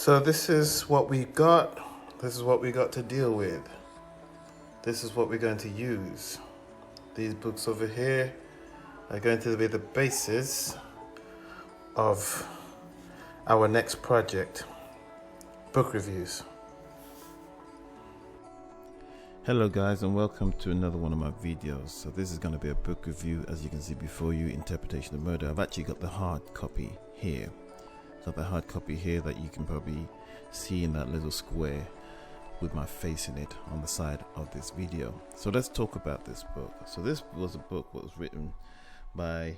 So this is what we got. This is what we got to deal with. This is what we're going to use. These books over here are going to be the basis of our next project, book reviews. Hello guys, and welcome to another one of my videos. So this is going to be a book review, as you can see before you, Interpretation of Murder. I've actually got the hard copy here. Got the hard copy here that you can probably see in that little square with my face in it on the side of this video. So let's talk about this book. So this was a book that was written by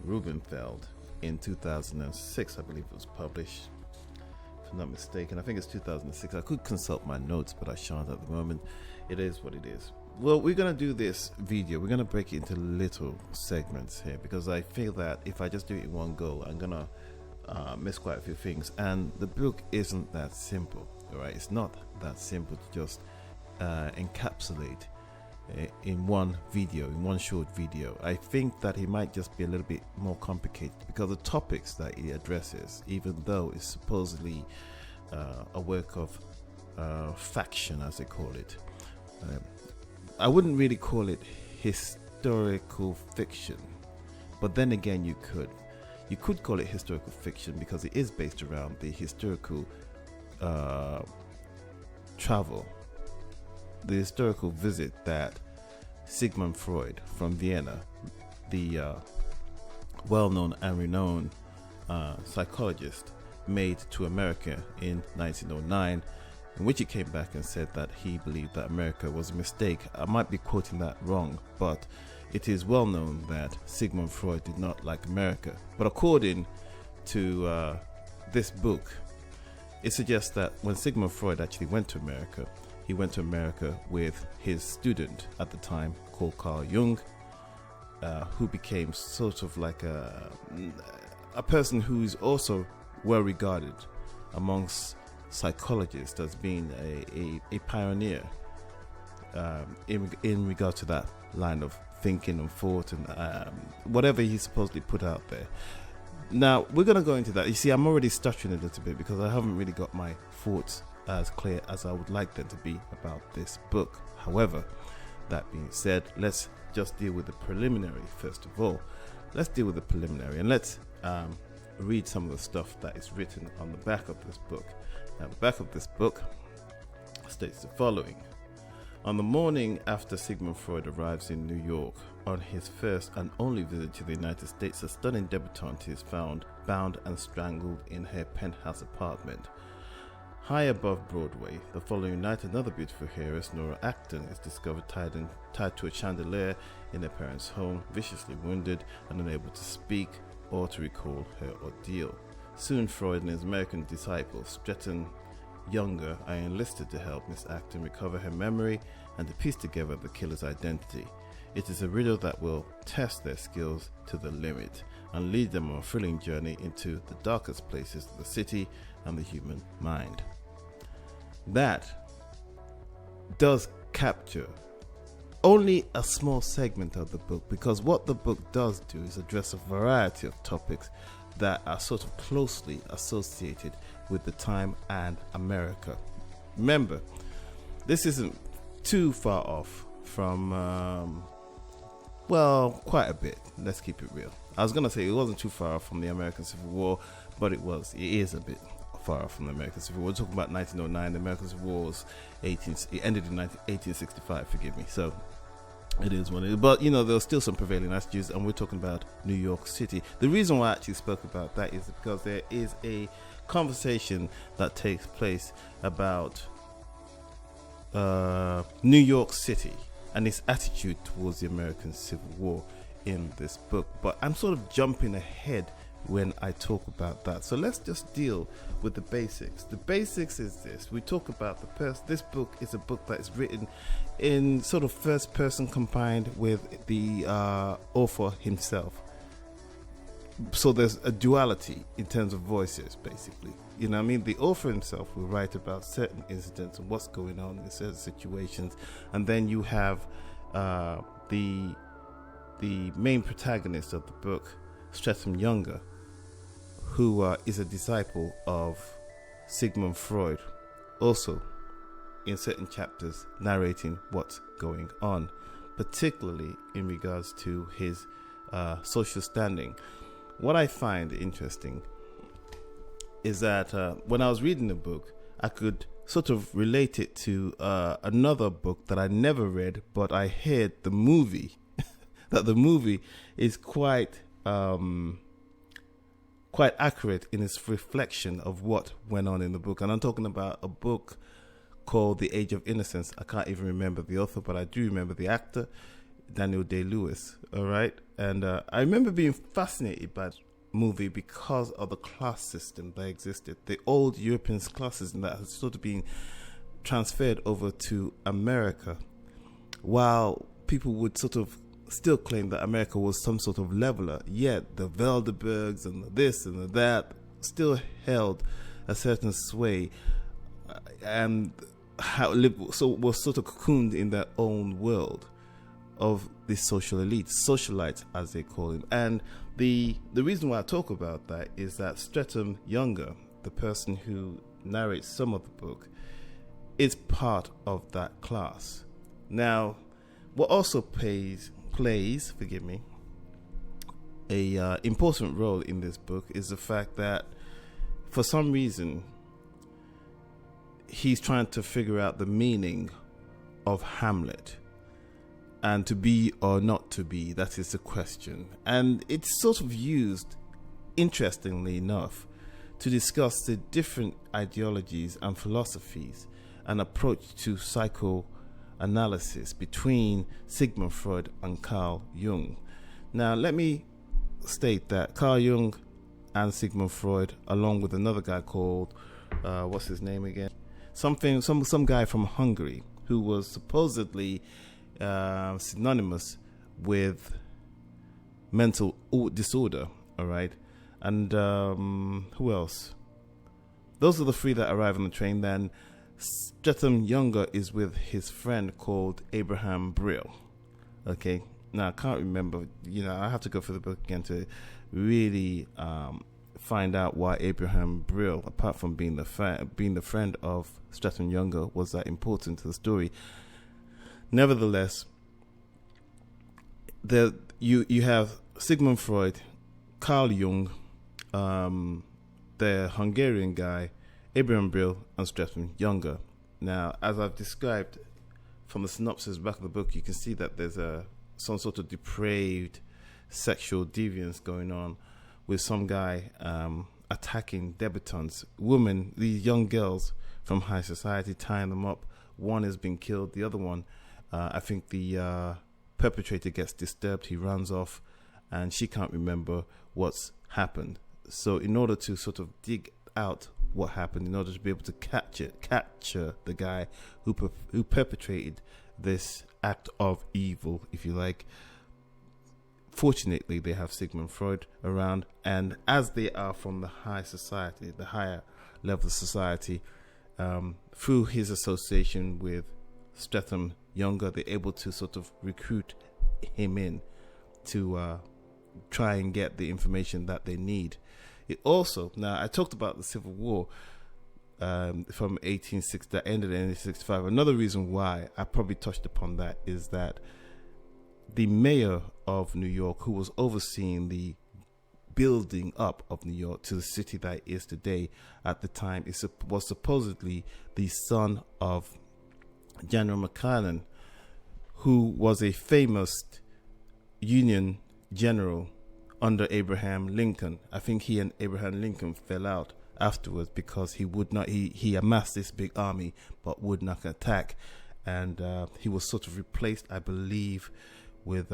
Rubenfeld in 2006. I believe it was published, if I'm not mistaken. I think it's 2006. I could consult my notes, but I shan't at the moment. It is what it is. Well, we're going to do this video. We're going to break it into little segments here, because I feel that if I just do it in one go, I'm going to miss quite a few things. And the book isn't that simple. All right, it's not that simple to just encapsulate in one video, in one short video. I think that it might just be a little bit more complicated, because the topics that he addresses, even though it's supposedly a work of faction, as they call it, I wouldn't really call it historical fiction. But then again, you could call it historical fiction, because it is based around the historical travel, the historical visit that Sigmund Freud from Vienna, the well-known and renowned psychologist, made to America in 1909, in which he came back and said that he believed that America was a mistake. I might be quoting that wrong, but it is well known that Sigmund Freud did not like America. But according to this book, it suggests that when Sigmund Freud actually went to America, he went to America with his student at the time called Carl Jung, who became sort of like a person who's also well regarded amongst psychologists as being a pioneer in regard to that line of thinking and thought and whatever he supposedly put out there. Now we're going to go into that. You see, I'm already stuttering a little bit because I haven't really got my thoughts as clear as I would like them to be about this book. However, that being said, let's just deal with the preliminary first of all. Let's deal with the preliminary, and let's read some of the stuff that is written on the back of this book. Now, the back of this book states the following. On the morning after Sigmund Freud arrives in New York on his first and only visit to the United States, a stunning debutante is found bound and strangled in her penthouse apartment. High above Broadway, the following night, another beautiful heiress, Nora Acton, is discovered tied to a chandelier in her parents' home, viciously wounded and unable to speak or to recall her ordeal. Soon, Freud and his American disciple, Stratton Younger, are enlisted to help Miss Acton recover her memory and to piece together the killer's identity. It is a riddle that will test their skills to the limit and lead them on a thrilling journey into the darkest places of the city and the human mind. That does capture only a small segment of the book, because what the book does do is address a variety of topics that are sort of closely associated with the time and America. Remember, this isn't too far off from, well, quite a bit. Let's keep it real. I was going to say it wasn't too far off from the American Civil War, but it is a bit far off from the American Civil War. We're talking about 1909. The American Civil War it ended in 1865, forgive me. So it is what it is. But, you know, there's still some prevailing attitudes, and we're talking about New York City. The reason why I actually spoke about that is because there is a conversation that takes place about New York City and its attitude towards the American Civil War in this book. But I'm sort of jumping ahead when I talk about that. So let's just deal with the basics. The basics is this. We talk about this book is a book that is written in sort of first person combined with the author himself. So there's a duality in terms of voices, basically. You know what I mean? The author himself will write about certain incidents and what's going on in certain situations. And then you have the main protagonist of the book, Stratton Younger, who is a disciple of Sigmund Freud, also in certain chapters narrating what's going on, particularly in regards to his social standing. What I find interesting is that when I was reading the book, I could sort of relate it to another book that I never read, but I heard the movie, that the movie is quite accurate in its reflection of what went on in the book. And I'm talking about a book called The Age of Innocence. I can't even remember the author, but I do remember the actor, Daniel Day-Lewis. All right. And I remember being fascinated by the movie because of the class system that existed, the old European class system that has sort of been transferred over to America, while people would sort of still claim that America was some sort of leveler, yet the Velderbergs and the this and the that still held a certain sway, and so was sort of cocooned in their own world of the social elite, socialites as they call him. And the reason why I talk about that is that Streatham Younger, the person who narrates some of the book, is part of that class. Now, what also plays a important role in this book is the fact that for some reason he's trying to figure out the meaning of Hamlet, and to be or not to be, that is the question. And it's sort of used, interestingly enough, to discuss the different ideologies and philosophies and approach to psychoanalysis between Sigmund Freud and Carl Jung. Now, let me state that Carl Jung and Sigmund Freud, along with another guy called, what's his name again? Some guy from Hungary who was supposedly synonymous with mental disorder, all right? And who else? Those are the three that arrive on the train. Then Streatham Younger is with his friend called Abraham Brill. Okay, now I can't remember. I have to go through the book again to really find out why Abraham Brill, apart from being the friend of Streatham Younger, was that important to the story. Nevertheless, you have Sigmund Freud, Carl Jung, the Hungarian guy, Abraham Brill, and Streatham Younger. Now, as I've described from the synopsis back of the book, you can see that there's some sort of depraved sexual deviance going on with some guy attacking debutantes, women, these young girls from high society, tying them up. One has been killed. The other one, I think the perpetrator gets disturbed. He runs off, and she can't remember what's happened. So in order to sort of dig out what happened, in order to be able to capture the guy who perpetrated this act of evil, if you like, fortunately they have Sigmund Freud around, and as they are from the high society, the higher level of society, through his association with Streatham Younger, they're able to sort of recruit him in to try and get the information that they need. It also, now I talked about the Civil War from 1860 that ended in 1865. Another reason why I probably touched upon that is that the mayor of New York, who was overseeing the building up of New York to the city that it is today, at the time was supposedly the son of General McClellan, who was a famous Union general under Abraham Lincoln. I think he and Abraham Lincoln fell out afterwards because he amassed this big army but would not attack, and he was sort of replaced, I believe, with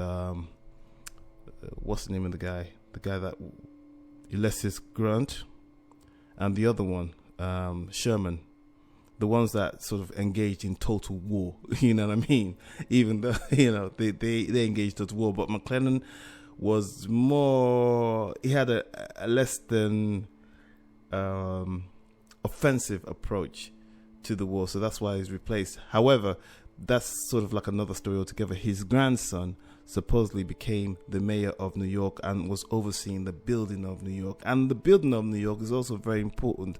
what's the name of the guy that Ulysses Grant, and the other one, Sherman, the ones that sort of engaged in total war. You know what I mean? Even though they engaged total war, but McClellan was more, he had a less than offensive approach to the war, so that's why he's replaced. However, that's sort of like another story altogether. His grandson supposedly became the mayor of New York and was overseeing the building of New York. And the building of New York is also very important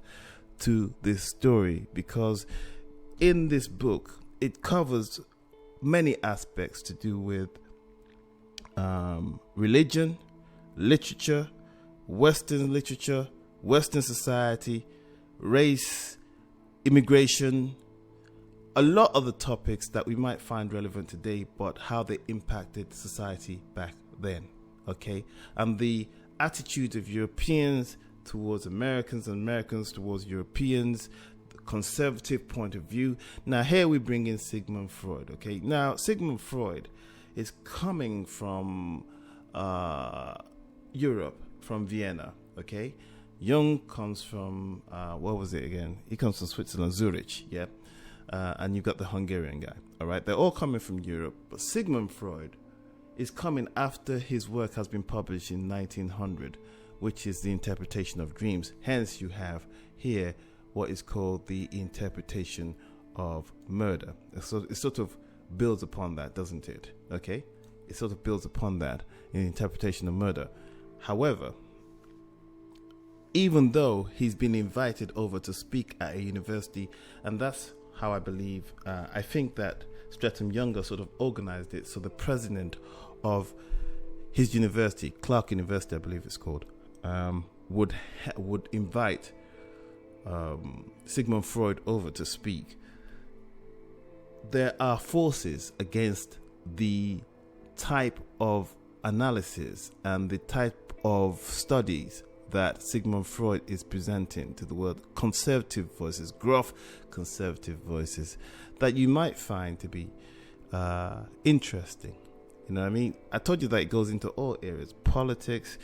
to this story, because in this book it covers many aspects to do with religion, literature, Western society, race, immigration, a lot of the topics that we might find relevant today, but how they impacted society back then, okay? And the attitude of Europeans towards Americans and Americans towards Europeans, the conservative point of view. Now here we bring in Sigmund Freud, okay? Now Sigmund Freud is coming from Europe, from Vienna, okay? Jung comes from, what was it again? He comes from Switzerland, Zurich, yeah? And you've got the Hungarian guy, all right? They're all coming from Europe, but Sigmund Freud is coming after his work has been published in 1900, which is the interpretation of dreams. Hence, you have here what is called the interpretation of murder. So it sort of builds upon that, doesn't it? Okay? It sort of builds upon that in the interpretation of murder. However, even though he's been invited over to speak at a university, and that's how I believe, I think that Streatham Younger sort of organized it. So the president of his university, Clark University, I believe it's called, would invite Sigmund Freud over to speak. There are forces against the type of analysis and the type of studies that Sigmund Freud is presenting to the world. Conservative voices, gruff conservative voices that you might find to be interesting. You know what I mean? I told you that it goes into all areas. Politics.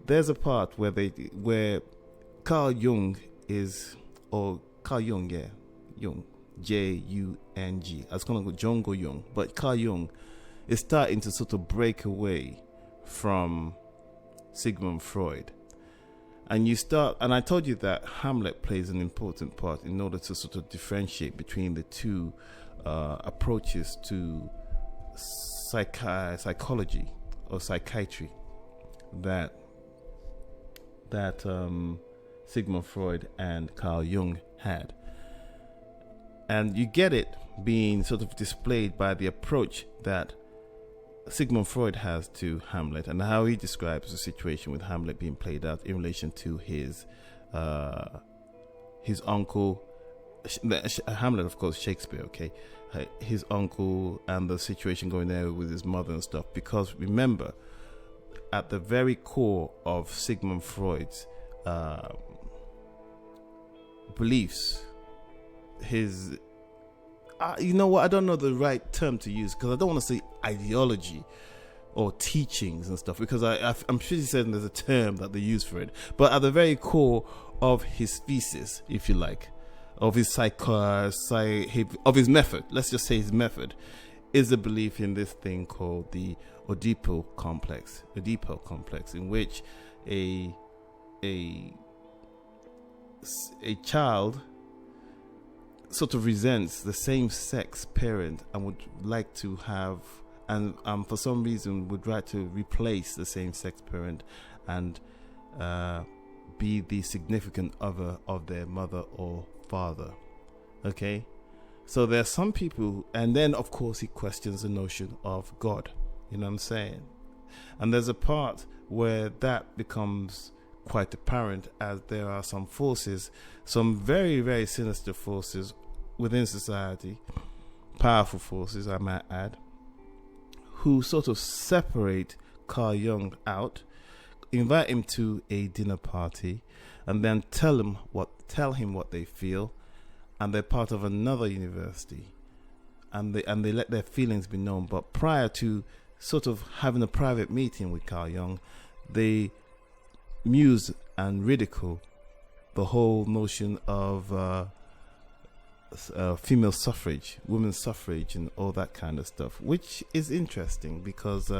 There's a part where Carl Jung is, or Carl Jung, yeah, Jung, J-U-N-G. I was going to go Jung or Jung, but Carl Jung is starting to sort of break away from Sigmund Freud. And I told you that Hamlet plays an important part in order to sort of differentiate between the two approaches to psychology or psychiatry that Sigmund Freud and Carl Jung had. And you get it being sort of displayed by the approach that Sigmund Freud has to Hamlet, and how he describes the situation with Hamlet being played out in relation to his uncle, Hamlet, of course, Shakespeare, okay, his uncle, and the situation going there with his mother and stuff. Because remember, at the very core of Sigmund Freud's beliefs, his you know what, I don't know the right term to use, because I don't want to say ideology or teachings and stuff, because I'm pretty certain there's a term that they use for it. But at the very core of his thesis, if you like, of his of his method, let's just say his method, is a belief in this thing called the Oedipal complex, in which a child sort of resents the same sex parent and would like to have, and for some reason would like to replace the same sex parent and be the significant other of their mother or father. Okay, so there are some people, and then of course he questions the notion of God. You know what I'm saying? And there's a part where that becomes quite apparent, as there are some forces, some very, very sinister forces within society, powerful forces I might add, who sort of separate Carl Jung out, invite him to a dinner party, and then tell him what they feel, and they're part of another university, and they let their feelings be known. But prior to sort of having a private meeting with Carl Jung, they muse and ridicule the whole notion of female suffrage, women's suffrage, and all that kind of stuff, which is interesting because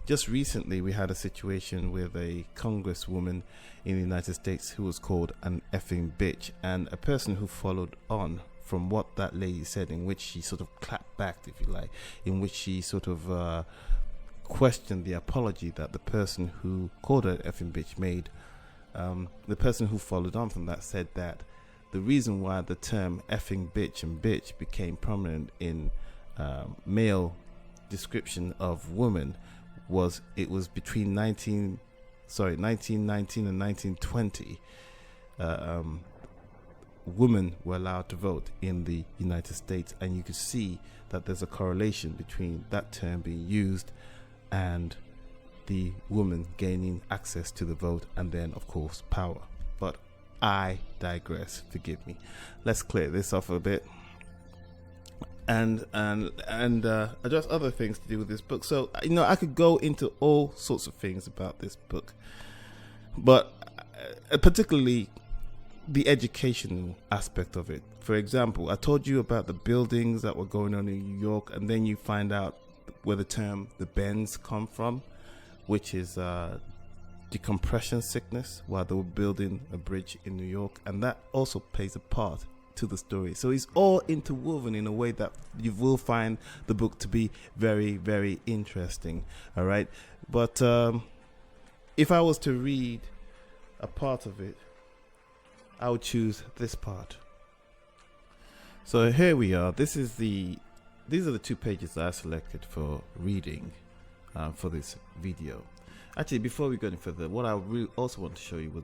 just recently we had a situation with a congresswoman in the United States who was called an effing bitch, and a person who followed on from what that lady said, in which she sort of clapped back, if you like, in which she sort of questioned the apology that the person who called her an effing bitch made. The person who followed on from that said that the reason why the term effing bitch and bitch became prominent in male description of women was between 1919 and 1920. Women were allowed to vote in the United States, and you could see that there's a correlation between that term being used and the woman gaining access to the vote, and then of course power. But I digress, forgive me. Let's clear this off a bit and address other things to do with this book. So I could go into all sorts of things about this book, but particularly the educational aspect of it. For example, I told you about the buildings that were going on in New York, and then you find out where the term the bends come from, which is decompression sickness while they were building a bridge in New York, and that also plays a part to the story. So it's all interwoven in a way that you will find the book to be very, very interesting. All right, but if I was to read a part of it, I would choose this part. So here we are. These are the 2 pages that I selected for reading for this video. Actually, before we go any further, what I really also want to show you were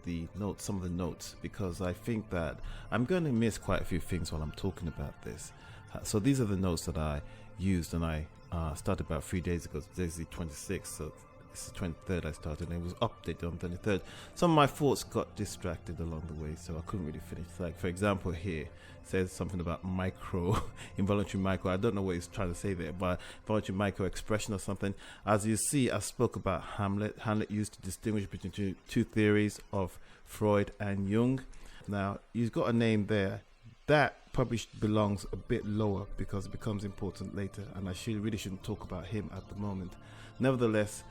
some of the notes, because I think that I'm going to miss quite a few things while I'm talking about this. So these are the notes that I used, and I started about 3 days ago. Today's the 26th, so it's the 23rd I started, and it was updated on the 23rd. Some of my thoughts got distracted along the way, so I couldn't really finish. Like, for example, here it says something about involuntary micro. I don't know what he's trying to say there, but involuntary micro expression or something. As you see, I spoke about Hamlet. Hamlet used to distinguish between two theories of Freud and Jung. Now, you've got a name there. That probably belongs a bit lower because it becomes important later, and I really shouldn't talk about him at the moment. Nevertheless,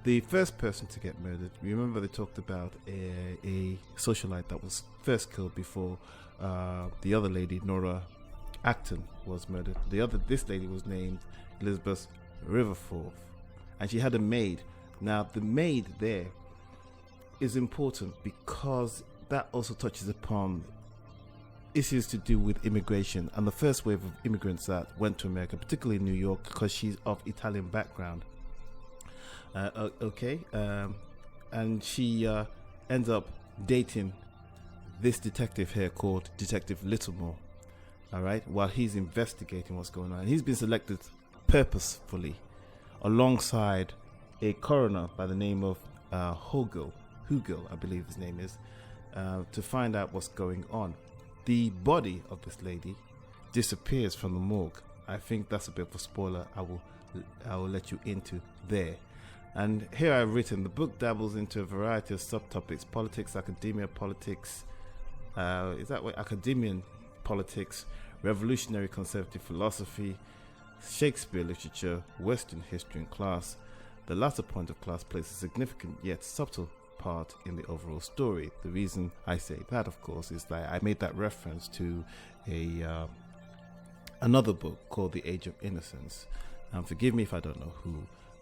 the first person to get murdered, remember they talked about a socialite that was first killed before the other lady, Nora Acton, was murdered. This lady was named Elizabeth Riverforth, and she had a maid. Now the maid there is important because that also touches upon issues to do with immigration and the first wave of immigrants that went to America, particularly in New York, because she's of Italian background. And she ends up dating this detective here called Detective Littlemore, all right, while he's investigating what's going on. And he's been selected purposefully alongside a coroner by the name of Hugel, I believe his name is, to find out what's going on. The body of this lady disappears from the morgue. I think that's a bit of a spoiler. I will let you into there. And here I've written, the book dabbles into a variety of subtopics: politics, academia, politics, academian politics, revolutionary conservative philosophy, Shakespeare literature, Western history and class. The latter point of class plays a significant yet subtle part in the overall story. The reason I say that, of course, is that I made that reference to another book called The Age of Innocence. Forgive me if I don't know who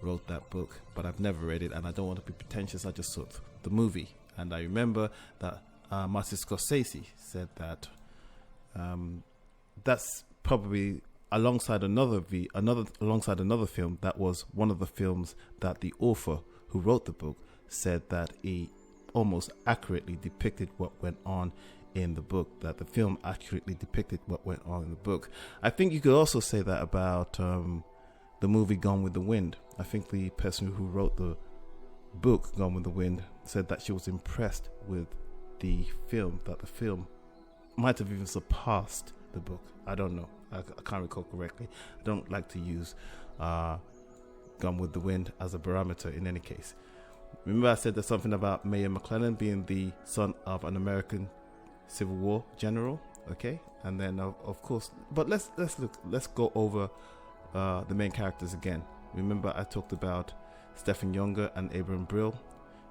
wrote that book, but I've never read it, and I don't want to be pretentious. I just saw the movie, and I remember that Martin Scorsese said that that's probably alongside another film that was one of the films that the author who wrote the book said that he almost accurately depicted what went on in the book, that the film accurately depicted what went on in the book. I think you could also say that about the movie Gone with the Wind. I think the person who wrote the book Gone with the Wind said that she was impressed with the film, that the film might have even surpassed the book. I don't know. I can't recall correctly. I don't like to use Gone with the Wind as a barometer in any case. Remember I said there's something about Mayor McClellan being the son of an American Civil War general, okay? And then of course, but let's go over the main characters again. Remember I talked about Stephen Younger and Abraham Brill,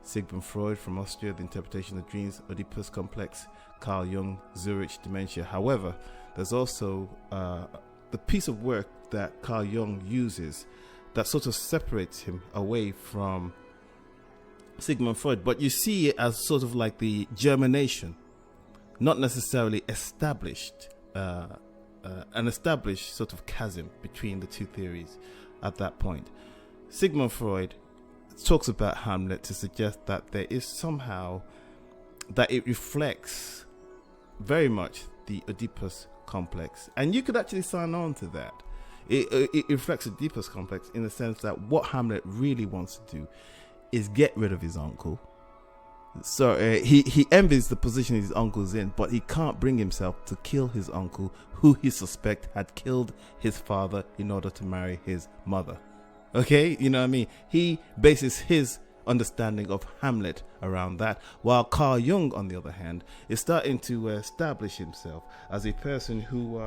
Sigmund Freud from Austria, the interpretation of dreams, Oedipus complex, Carl Jung, Zurich, dementia. However, there's also the piece of work that Carl Jung uses that sort of separates him away from Sigmund Freud, but you see it as sort of like the germination not necessarily established an established sort of chasm between the two theories at that point. Sigmund Freud talks about Hamlet to suggest that there is somehow that it reflects very much the Oedipus complex, and you could actually sign on to that. It reflects Oedipus complex in the sense that what Hamlet really wants to do is get rid of his uncle. So he envies the position his uncle's in, but he can't bring himself to kill his uncle, who he suspects had killed his father in order to marry his mother. Okay, you know what I mean? He bases his understanding of Hamlet around that, while Carl Jung, on the other hand, is starting to establish himself as a person who,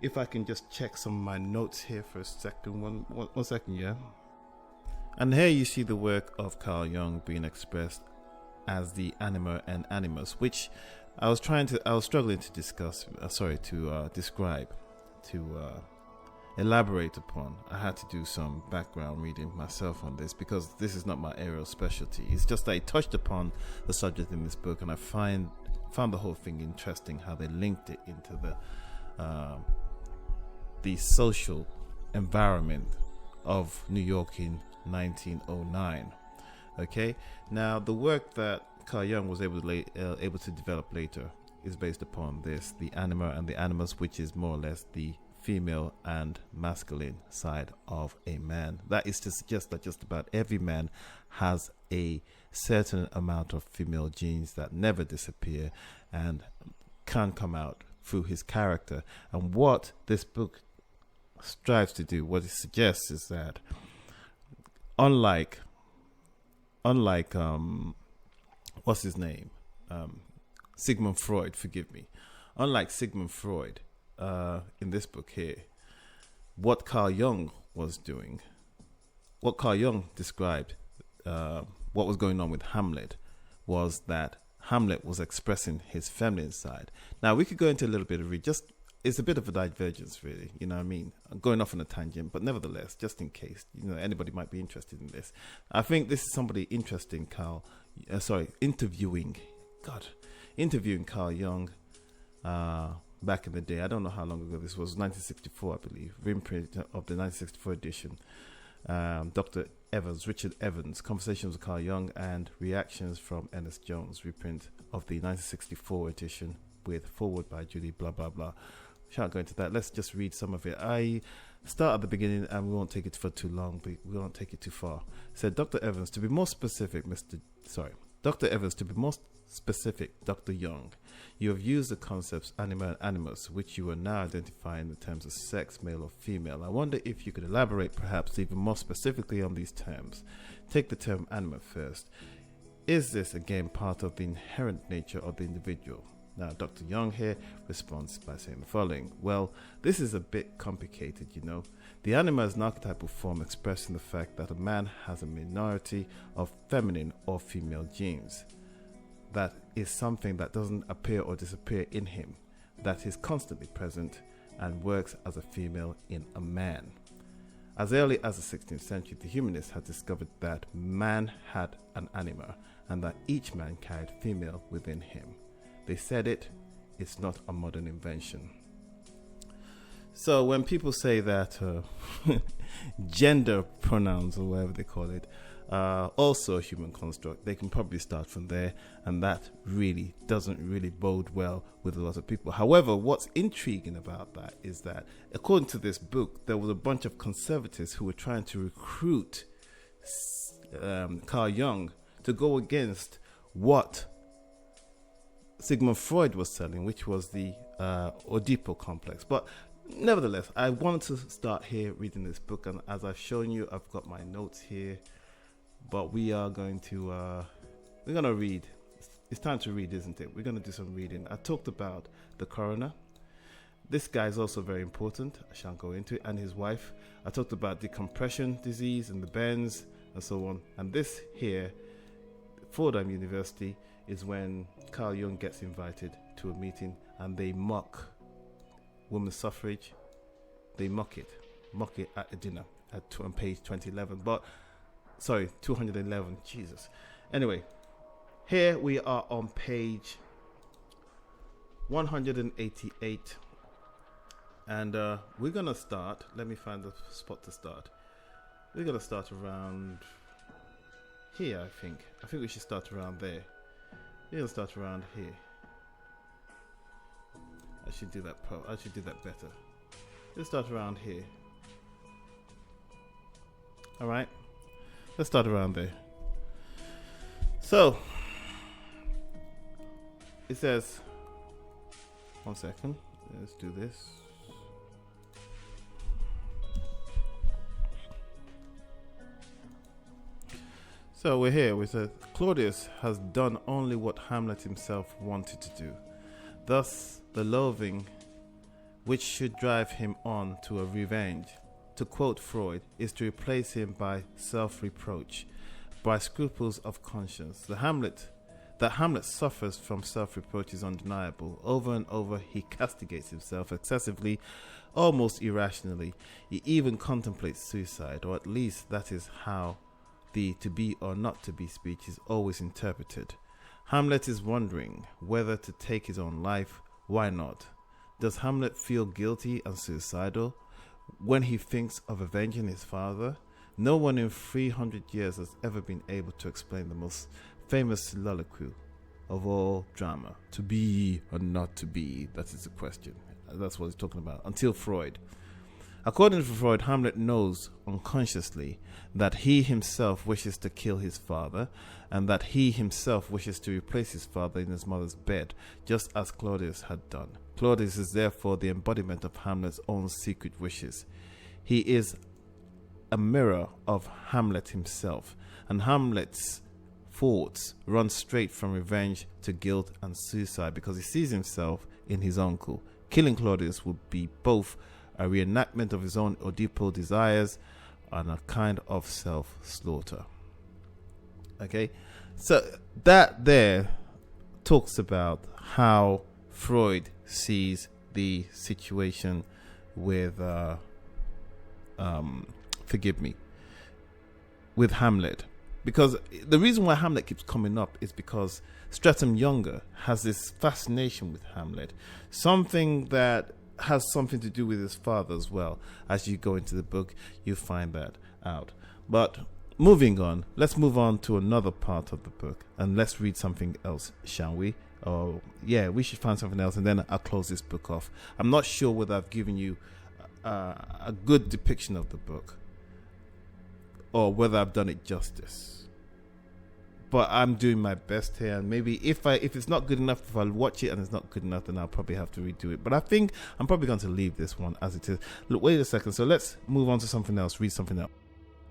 if I can just check some of my notes here for a second, one second, yeah. And here you see the work of Carl Jung being expressed as the anima and animus, which I was struggling to describe, elaborate upon. I had to do some background reading myself on this because this is not my area of specialty. It's just that I touched upon the subject in this book, and I found the whole thing interesting how they linked it into the social environment of New York in 1909. Okay, now the work that Carl Jung was able to develop later is based upon this, the anima and the animus, which is more or less the female and masculine side of a man. That is to suggest that just about every man has a certain amount of female genes that never disappear and can come out through his character. And what this book strives to do, what it suggests, is that unlike what's his name? Sigmund Freud, forgive me. Unlike Sigmund Freud, in this book here, what Carl Jung was doing, what Carl Jung described, what was going on with Hamlet, was that Hamlet was expressing his feminine side. Now, we could go into a little bit of it's a bit of a divergence, really, you know what I mean? I'm going off on a tangent, but nevertheless, just in case, anybody might be interested in this. I think this is somebody interesting, interviewing Carl Jung back in the day. I don't know how long ago this was, 1964, I believe, reprint of the 1964 edition. Dr. Richard Evans, Conversations with Carl Jung and Reactions from Ernest Jones, reprint of the 1964 edition with foreword by Julie blah blah blah. Shan't go into that. Let's just read some of it. I start at the beginning and we won't take it for too long, but we won't take it too far. It said, Dr. Evans, to be more specific, Dr. Jung, you have used the concepts anima and animus, which you are now identifying in terms of sex, male or female. I wonder if you could elaborate perhaps even more specifically on these terms. Take the term anima first. Is this again part of the inherent nature of the individual? Now, Dr. Jung here responds by saying the following. Well, this is a bit complicated, The anima is an archetypal form expressing the fact that a man has a minority of feminine or female genes. That is something that doesn't appear or disappear in him, that is constantly present and works as a female in a man. As early as the 16th century, the humanists had discovered that man had an anima and that each man carried female within him. They said it's not a modern invention. So when people say that gender pronouns, or whatever they call it, also a human construct, they can probably start from there, and that really doesn't really bode well with a lot of people. However, what's intriguing about that is that, according to this book, there was a bunch of conservatives who were trying to recruit Carl Jung to go against what Sigmund Freud was selling, which was the Oedipal complex. But nevertheless, I wanted to start here reading this book, and as I've shown you, I've got my notes here. But we are going to we're gonna read. It's time to read, isn't it? We're gonna do some reading. I talked about the coroner. This guy is also very important. I shan't go into it, and his wife. I talked about decompression disease and the bends and so on. And this here, Fordham University, is when Carl Jung gets invited to a meeting and they mock women's suffrage. They mock it at a dinner on page 211. 211, Jesus. Anyway, here we are on page 188, and we're gonna start. Let me find the spot to start. We're gonna start around here. I think we should start around there. We're gonna start around here. I should do that better. Let's start around here. All right, let's start around there. So it says, one second, let's do this. So we're here. We said Claudius has done only what Hamlet himself wanted to do. Thus, the loathing which should drive him on to a revenge, to quote Freud, is to replace him by self-reproach, by scruples of conscience. That Hamlet suffers from self-reproach is undeniable. Over and over he castigates himself excessively, almost irrationally. He even contemplates suicide, or at least that is how the to be or not to be speech is always interpreted. Hamlet is wondering whether to take his own life. Why not? Does Hamlet feel guilty and suicidal when he thinks of avenging his father? No one in 300 years has ever been able to explain the most famous soliloquy of all drama. To be or not to be, that is the question. That's what he's talking about, until Freud. According to Freud, Hamlet knows unconsciously that he himself wishes to kill his father, and that he himself wishes to replace his father in his mother's bed, just as Claudius had done. Claudius is therefore the embodiment of Hamlet's own secret wishes. He is a mirror of Hamlet himself, and Hamlet's thoughts run straight from revenge to guilt and suicide because he sees himself in his uncle. Killing Claudius would be both a reenactment of his own Oedipal desires and a kind of self-slaughter. Okay, so that there talks about how Freud sees the situation with with Hamlet, because the reason why Hamlet keeps coming up is because Stratum Younger has this fascination with Hamlet, something that has something to do with his father as well. As you go into the book, you find that out. But moving on, let's move on to another part of the book and let's read something else, shall we? Oh, yeah, we should find something else, and then I'll close this book off. I'm not sure whether I've given you a good depiction of the book or whether I've done it justice. But I'm doing my best here, and maybe if it's not good enough, if I watch it and it's not good enough, then I'll probably have to redo it. But I think I'm probably going to leave this one as it is. Look, wait a second. So let's move on to something else. Read something else.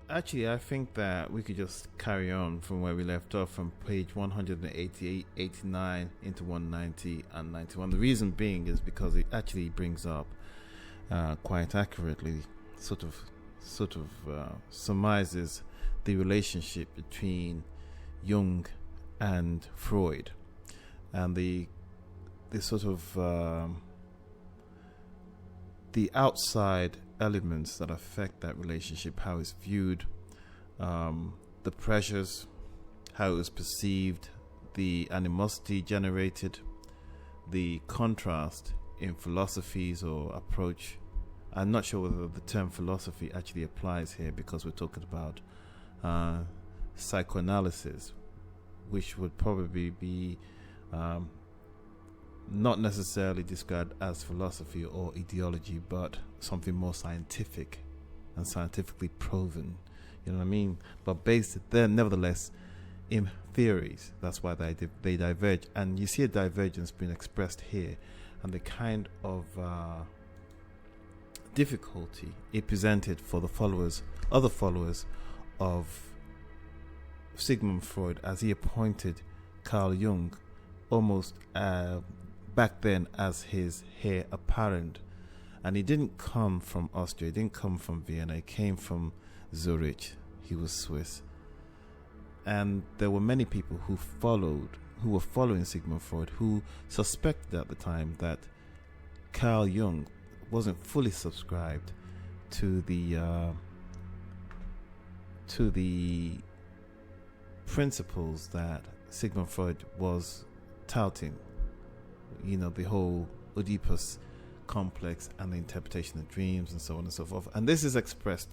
Actually, I think that we could just carry on from where we left off, from page 188, 89 into 190 and 91. The reason being is because it actually brings up quite accurately, sort of surmises the relationship between Jung and Freud, and the sort of the outside elements that affect that relationship, how it's viewed, the pressures, how it was perceived, the animosity generated, the contrast in philosophies or approach. I'm not sure whether the term philosophy actually applies here, because we're talking about psychoanalysis, which would probably be not necessarily described as philosophy or ideology, but something more scientific and scientifically proven. You know what I mean? But based there, nevertheless, in theories. That's why they diverge, and you see a divergence being expressed here, and the kind of difficulty it presented for the other followers of Sigmund Freud, as he appointed Carl Jung almost back then as his heir apparent. And he didn't come from Austria, he didn't come from Vienna, he came from Zurich. He was Swiss. And there were many people who were following Sigmund Freud, who suspected at the time that Carl Jung wasn't fully subscribed to the principles that Sigmund Freud was touting. the whole Oedipus complex and the interpretation of dreams and so on and so forth. And this is expressed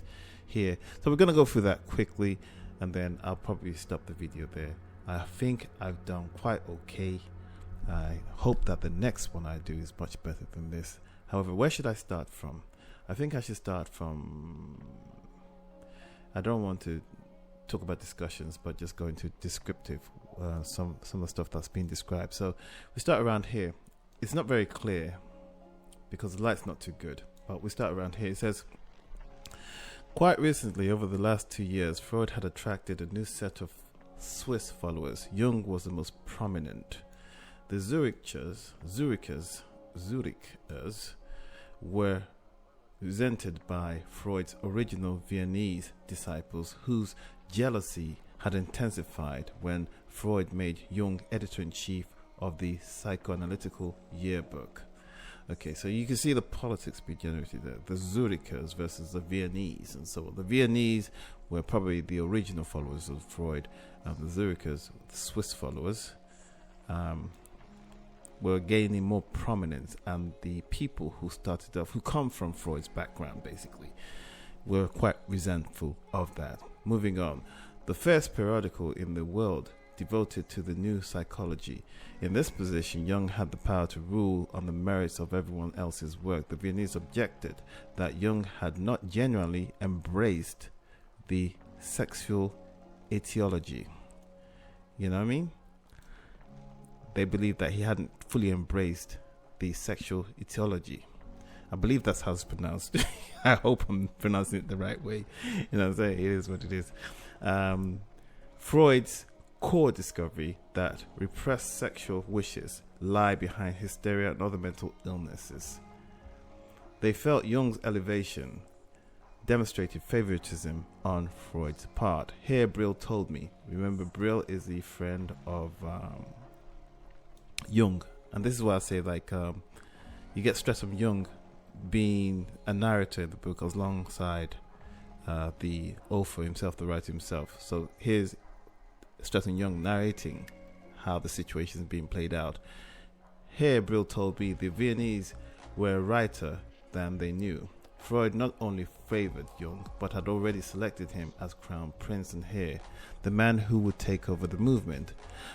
here. So we're going to go through that quickly, and then I'll probably stop the video there. I think I've done quite okay. I hope that the next one I do is much better than this. However, where should I start from? I think I should start from... I don't want to talk about discussions, but just go into descriptive, some of the stuff that's been described. So we start around here. It's not very clear because the light's not too good, but we start around here. It says, quite recently, over the last 2 years, Freud had attracted a new set of Swiss followers. Jung was the most prominent. The Zurichers were resented by Freud's original Viennese disciples, whose jealousy had intensified when Freud made Jung editor-in-chief of the Psychoanalytical Yearbook. Okay, so you can see the politics be generated there. The Zurichers versus the Viennese and so on. The Viennese were probably the original followers of Freud, and the Zurichers, the Swiss followers, were gaining more prominence, and the people who started off, who come from Freud's background basically, were quite resentful of that. Moving on, the first periodical in the world devoted to the new psychology. In this position, Jung had the power to rule on the merits of everyone else's work. The Viennese objected that Jung had not genuinely embraced the sexual etiology. You know what I mean? They believed that he hadn't fully embraced the sexual etiology. I believe that's how it's pronounced. I hope I'm pronouncing it the right way. You know what I'm saying? It is what it is. Freud's core discovery that repressed sexual wishes lie behind hysteria and other mental illnesses. They felt Jung's elevation demonstrated favoritism on Freud's part. Here, Brill told me. Remember, Brill is the friend of Jung, and this is why I say, like, you get stress from Jung being a narrator in the book alongside the author himself, the writer himself. So here's stress on Jung narrating how the situation is being played out. Here, Brill told me the Viennese were righter than they knew. Freud not only favored Jung, but had already selected him as crown prince, and here, the man who would take over the movement.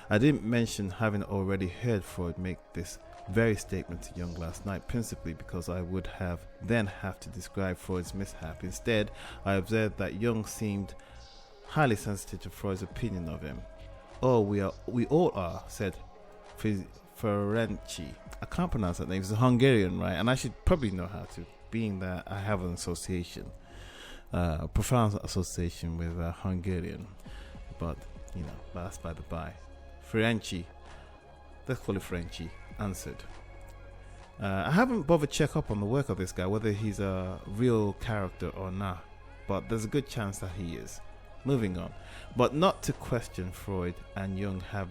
I didn't mention having already heard Freud make this very statement to Jung last night, principally because I would have to describe Freud's mishap. Instead, I observed that Jung seemed highly sensitive to Freud's opinion of him. Oh, we all are, said Ferenczi. I can't pronounce that name. It's a Hungarian, right? And I should probably know how to, being that I have an association, a profound association with Hungarian. But, that's by the by. Ferenczi, let's call it Ferenczi, answered. I haven't bothered check up on the work of this guy, whether he's a real character or not, but there's a good chance that he is. Moving on. But not to question Freud and Jung have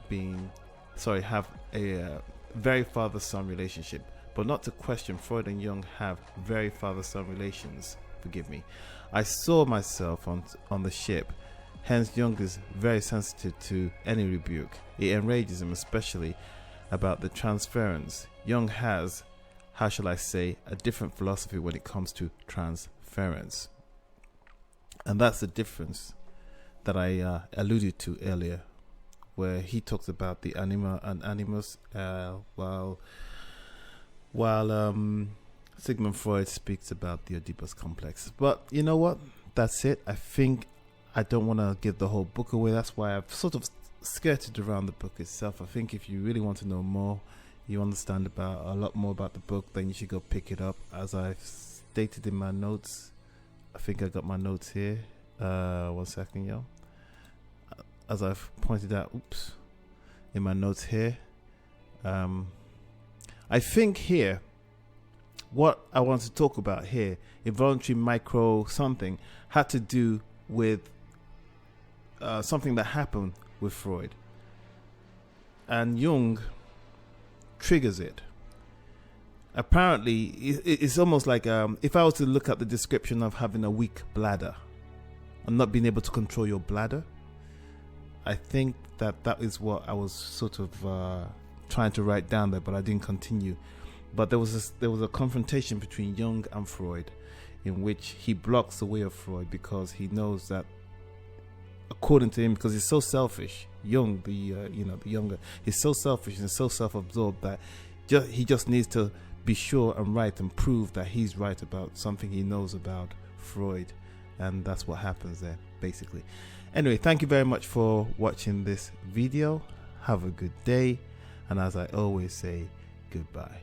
a very father-son relationship. But not to question Freud and Jung have very father-son relations. Forgive me. I saw myself on the ship. Hence, Jung is very sensitive to any rebuke. It enrages him, especially about the transference. Jung has, how shall I say, a different philosophy when it comes to transference. And that's the difference that I alluded to earlier, where he talks about the anima and animus, while Sigmund Freud speaks about the Oedipus complex. But you know what? That's it. I think I don't want to give the whole book away. That's why I've sort of skirted around the book itself. I think if you really want to know more, you understand about a lot more about the book, then you should go pick it up. As I've stated in my notes, I think I got my notes here. 1 second, y'all. As I've pointed out, in my notes here, I think here, what I want to talk about here, involuntary micro something, had to do with something that happened with Freud. And Jung triggers it. Apparently, it's almost like if I was to look at the description of having a weak bladder and not being able to control your bladder, I think that is what I was sort of trying to write down there, but I didn't continue. But there was a confrontation between Jung and Freud, in which he blocks the way of Freud because he knows that, according to him, because he's so selfish, Jung, the younger, he's so selfish and so self-absorbed that he just needs to be sure and right and prove that he's right about something he knows about Freud, and that's what happens there, basically. Anyway, thank you very much for watching this video. Have a good day, and as I always say, goodbye.